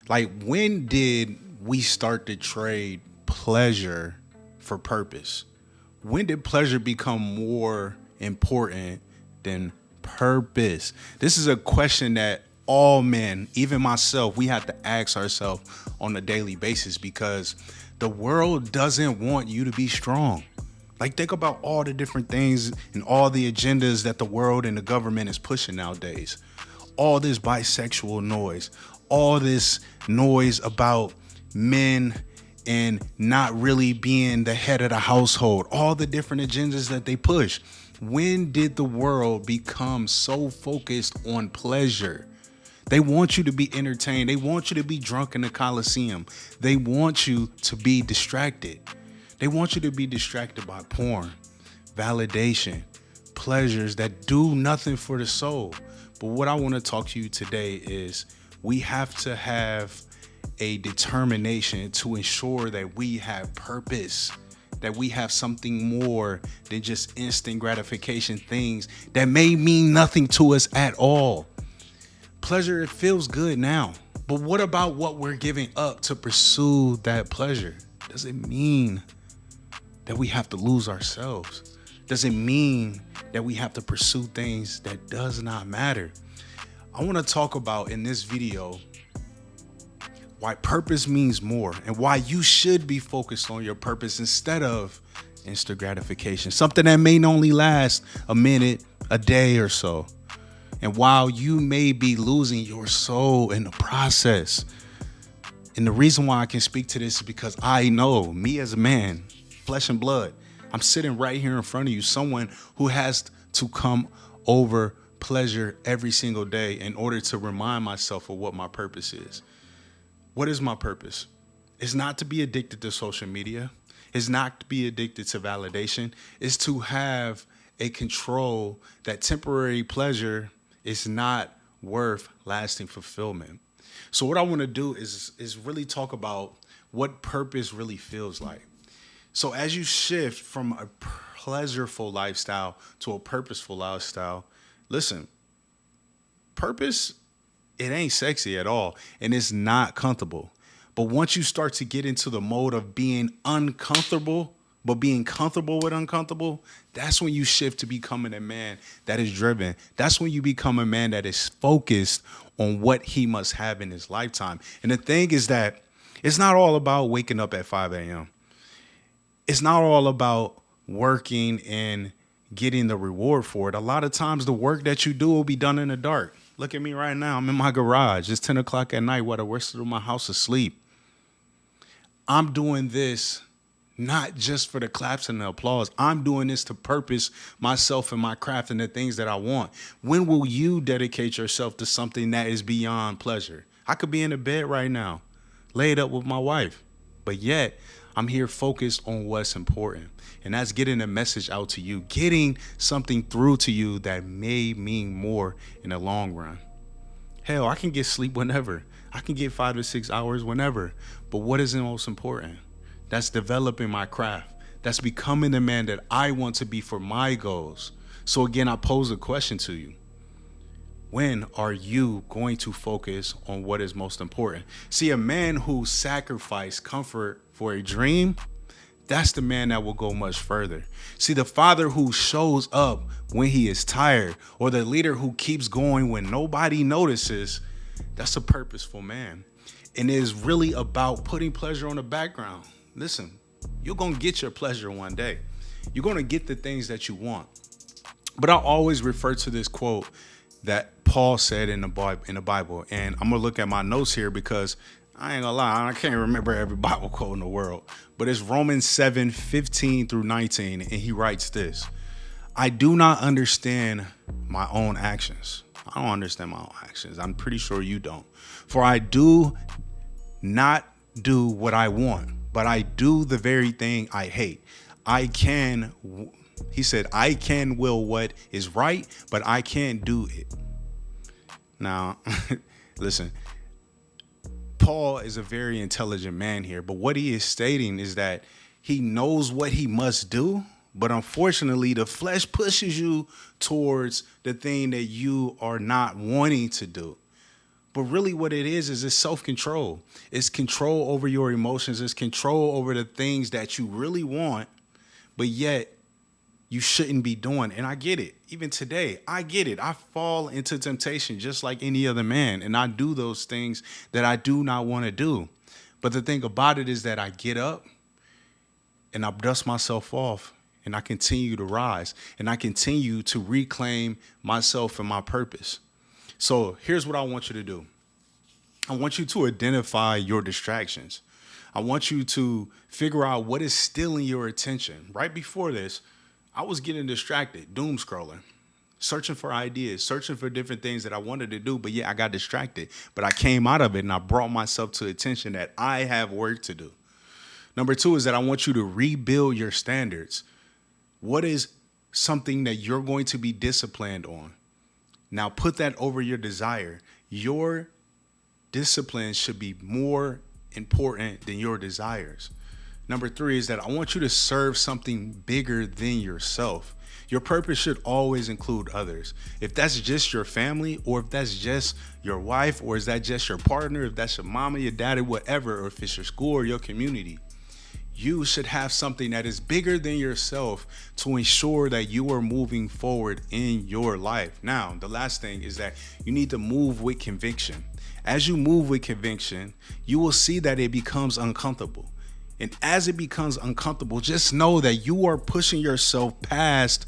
Like, when did we start to trade pleasure for purpose? When did pleasure become more important than purpose? This is a question that all men, even myself, we have to ask ourselves on a daily basis, because the world doesn't want you to be strong. Like, think about all the different things and all the agendas that the world and the government is pushing nowadays. All this bisexual noise, all this noise about men and not really being the head of the household, all the different agendas that they push. When did the world become so focused on pleasure? They want you to be entertained. They want you to be drunk in the Coliseum. They want you to be distracted. They want you to be distracted by porn, validation, pleasures that do nothing for the soul. But what I want to talk to you today is we have to have a determination to ensure that we have purpose, that we have something more than just instant gratification things that may mean nothing to us at all. Pleasure, it feels good now. But what about what we're giving up to pursue that pleasure? Does it mean that we have to lose ourselves? Does it mean that we have to pursue things that does not matter? I want to talk about in this video why purpose means more and why you should be focused on your purpose instead of instant gratification, something that may only last a minute, a day or so. And while you may be losing your soul in the process, and the reason why I can speak to this is because I know me as a man, flesh and blood, I'm sitting right here in front of you, someone who has to come over pleasure every single day in order to remind myself of what my purpose is. What is my purpose? It's not to be addicted to social media. It's not to be addicted to validation. It's to have a control that temporary pleasure is not worth lasting fulfillment. So what I want to do is really talk about what purpose really feels like. So as you shift from a pleasureful lifestyle to a purposeful lifestyle, listen, purpose, it ain't sexy at all, and it's not comfortable. But once you start to get into the mode of being uncomfortable, but being comfortable with uncomfortable, that's when you shift to becoming a man that is driven. That's when you become a man that is focused on what he must have in his lifetime. And the thing is that it's not all about waking up at 5 a.m. It's not all about working and getting the reward for it. A lot of times the work that you do will be done in the dark. Look at me right now. I'm in my garage. It's 10 o'clock at night while the rest of my house is asleep. I'm doing this not just for the claps and the applause. I'm doing this to purpose myself and my craft and the things that I want. When will you dedicate yourself to something that is beyond pleasure? I could be in the bed right now, laid up with my wife, but yet I'm here focused on what's important. And that's getting a message out to you, getting something through to you that may mean more in the long run. Hell, I can get sleep whenever. I can get 5 to 6 hours whenever. But what is the most important? That's developing my craft. That's becoming the man that I want to be for my goals. So again, I pose a question to you. When are you going to focus on what is most important? See, a man who sacrificed comfort for a dream, that's the man that will go much further. See, the father who shows up when he is tired, or the leader who keeps going when nobody notices, that's a purposeful man. And it is really about putting pleasure on the background. Listen, you're going to get your pleasure one day. You're going to get the things that you want. But I always refer to this quote that Paul said in the Bible. And I'm going to look at my notes here because I ain't gonna lie, I can't remember every Bible quote in the world. But it's Romans 7:15 through 19. And he writes this: I do not understand my own actions. I don't understand my own actions. I'm pretty sure you don't. For I do not do what I want, but I do the very thing I hate. He said, I can will what is right, but I can't do it. Now, listen, Paul is a very intelligent man here, but what he is stating is that he knows what he must do, but unfortunately, the flesh pushes you towards the thing that you are not wanting to do. But really what it is it's self-control. It's control over your emotions. It's control over the things that you really want, but yet you shouldn't be doing. And I get it. Even today, I get it. I fall into temptation just like any other man. And I do those things that I do not want to do. But the thing about it is that I get up and I dust myself off and I continue to rise and I continue to reclaim myself and my purpose. So here's what I want you to do. I want you to identify your distractions. I want you to figure out what is stealing your attention. Right before this, I was getting distracted, doom scrolling, searching for ideas, searching for different things that I wanted to do. But yeah, I got distracted. But I came out of it and I brought myself to attention that I have work to do. Number 2 is that I want you to rebuild your standards. What is something that you're going to be disciplined on? Now put that over your desire. Your discipline should be more important than your desires. Number 3 is that I want you to serve something bigger than yourself. Your purpose should always include others. If that's just your family, or if that's just your wife, or is that just your partner, if that's your mama, your daddy, whatever, or if it's your school or your community, you should have something that is bigger than yourself to ensure that you are moving forward in your life. Now, the last thing is that you need to move with conviction. As you move with conviction, you will see that it becomes uncomfortable. And as it becomes uncomfortable, just know that you are pushing yourself past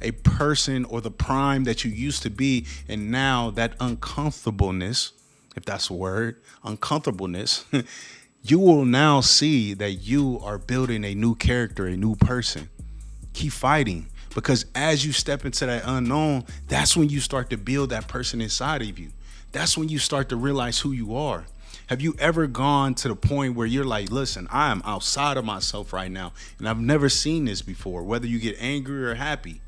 a person or the prime that you used to be. And now that uncomfortableness, if that's a word, uncomfortableness, you will now see that you are building a new character, a new person. Keep fighting, because as you step into that unknown, that's when you start to build that person inside of you. That's when you start to realize who you are. Have you ever gone to the point where you're like, listen, I am outside of myself right now, and I've never seen this before, whether you get angry or happy?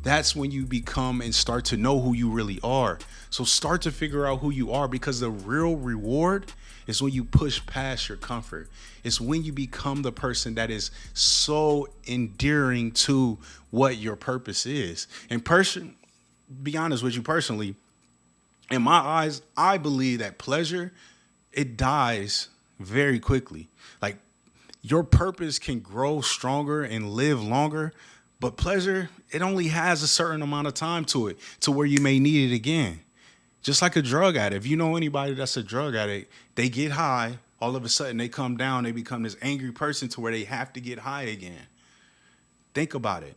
That's when you become and start to know who you really are. So start to figure out who you are, because the real reward is when you push past your comfort. It's when you become the person that is so endearing to what your purpose is. And be honest with you personally, in my eyes, I believe that pleasure, it dies very quickly. Like, your purpose can grow stronger and live longer, but pleasure, it only has a certain amount of time to it, to where you may need it again. Just like a drug addict. If you know anybody that's a drug addict, they get high, all of a sudden they come down, they become this angry person to where they have to get high again. Think about it.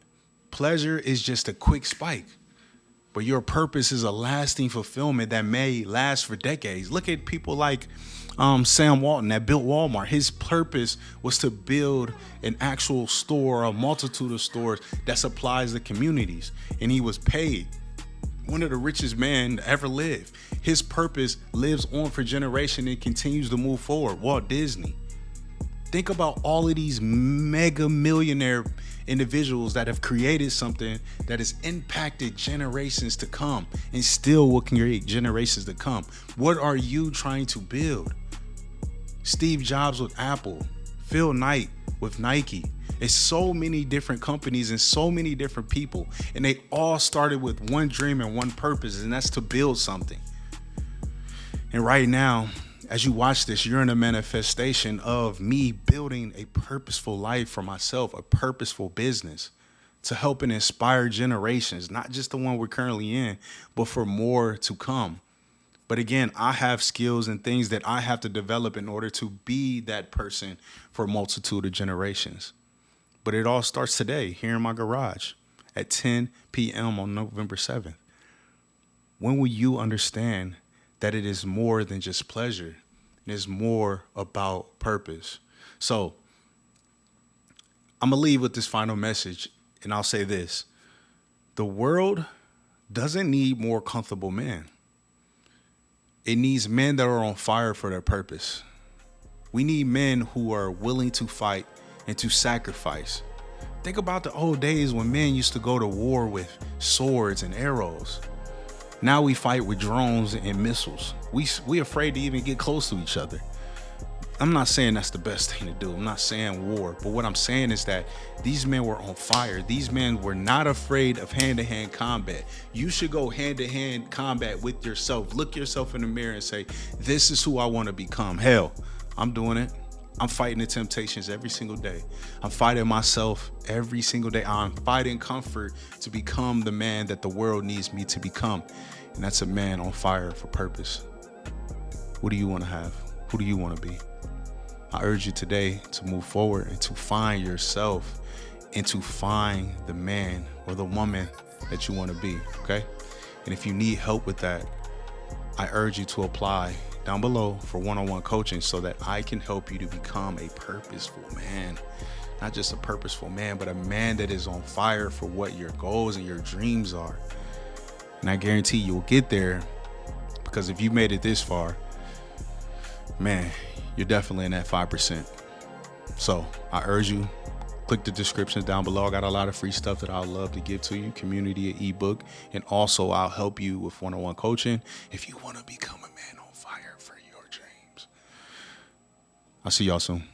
Pleasure is just a quick spike. But your purpose is a lasting fulfillment that may last for decades. Look at people like Sam Walton that built Walmart. His purpose was to build an actual store, a multitude of stores that supplies the communities. And he was paid. One of the richest men to ever live. His purpose lives on for generations and continues to move forward. Walt Disney. Think about all of these mega millionaire individuals that have created something that has impacted generations to come and still will create generations to come. What are you trying to build? Steve Jobs with Apple, Phil Knight with Nike. It's so many different companies and so many different people, and they all started with one dream and one purpose, and that's to build something. And right now, as you watch this, you're in a manifestation of me building a purposeful life for myself, a purposeful business to help and inspire generations, not just the one we're currently in, but for more to come. But again, I have skills and things that I have to develop in order to be that person for a multitude of generations. But it all starts today here in my garage at 10 p.m. on November 7th. When will you understand that it is more than just pleasure? It is more about purpose. So I'm going to leave with this final message, and I'll say this. The world doesn't need more comfortable men. It needs men that are on fire for their purpose. We need men who are willing to fight and to sacrifice. Think about the old days when men used to go to war with swords and arrows. Now we fight with drones and missiles. We afraid to even get close to each other. I'm not saying that's the best thing to do. I'm not saying war. But what I'm saying is that these men were on fire. These men were not afraid of hand-to-hand combat. You should go hand-to-hand combat with yourself. Look yourself in the mirror and say, this is who I want to become. Hell, I'm doing it. I'm fighting the temptations every single day. I'm fighting myself every single day. I'm fighting comfort to become the man that the world needs me to become. And that's a man on fire for purpose. What do you want to have? Who do you want to be? I urge you today to move forward and to find yourself and to find the man or the woman that you want to be, okay? And if you need help with that, I urge you to apply down below for one-on-one coaching so that I can help you to become a purposeful man. Not just a purposeful man, but a man that is on fire for what your goals and your dreams are. And I guarantee you'll get there, because if you made it this far, man, you're definitely in that 5%. So I urge you, click the descriptions down below. I got a lot of free stuff that I'd love to give to you, community, an ebook, and also I'll help you with one-on-one coaching if you want to become a man on fire for your dreams. I'll see y'all soon.